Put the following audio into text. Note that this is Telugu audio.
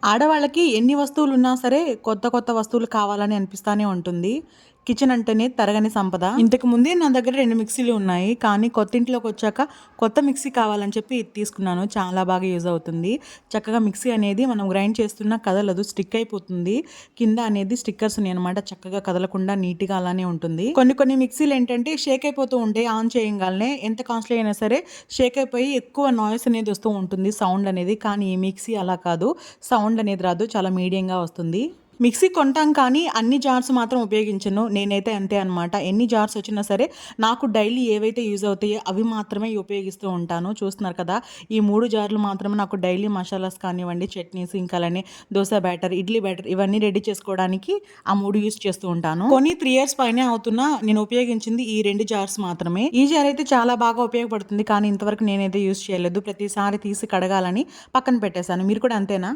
ఆడవాళ్ళకి ఎన్ని వస్తువులున్నా సరే కొత్త కొత్త వస్తువులు కావాలని అనిపిస్తానే ఉంటుంది. కిచెన్ అంటేనే తరగని సంపద. ఇంతకు ముందే నా దగ్గర 2 మిక్సీలు ఉన్నాయి. కానీ కొత్తింట్లోకొచ్చాక కొత్త మిక్సీ కావాలని చెప్పి ఇది తీసుకున్నాను. చాలా బాగా యూజ్ అవుతుంది. చక్కగా మిక్సీ అనేది మనం గ్రైండ్ చేస్తున్నా కదలదు, స్టిక్ అయిపోతుంది. కింద అనేది స్టిక్కర్స్ ఉన్నాయన్నమాట. చక్కగా కదలకుండా నీట్‌గా అలానే ఉంటుంది. కొన్ని కొన్ని మిక్సీలు ఏంటంటే షేక్ అయిపోతూ ఉంటాయి. ఆన్ చేయంగాల్నే ఎంత కాస్ట్‌లీ అయినా సరే షేక్ అయిపోయి ఎక్కువ నాయిస్ అనేది వస్తూ ఉంటుంది, సౌండ్ అనేది. కానీ ఈ మిక్సీ అలా కాదు. సౌండ్ అనేది రాదు. చాలా మీడియంగా వస్తుంది. మిక్సీ కొంటాం కానీ అన్ని జార్స్ మాత్రం ఉపయోగించను. నేనైతే అంతే అనమాట. ఎన్ని జార్స్ వచ్చినా సరే నాకు డైలీ ఏవైతే యూజ్ అవుతాయో అవి మాత్రమే ఉపయోగిస్తూ ఉంటాను. చూస్తున్నారు కదా! ఈ 3 జార్లు మాత్రమే నాకు డైలీ మసాలాస్ కానివ్వండి, చట్నీస్, ఇంకా అలానే దోస బ్యాటర్, ఇడ్లీ బ్యాటర్ ఇవన్నీ రెడీ చేసుకోవడానికి ఆ 3 యూజ్ చేస్తూ ఉంటాను. కొని 3 ఇయర్స్ పైనే అవుతున్నా నేను ఉపయోగించింది ఈ 2 జార్స్ మాత్రమే. ఈ జార్ అయితే చాలా బాగా ఉపయోగపడుతుంది. కానీ ఇంతవరకు నేనైతే యూజ్ చేయలేదు. ప్రతిసారి తీసి కడగాలని పక్కన పెట్టేశాను. మీరు కూడా అంతేనా?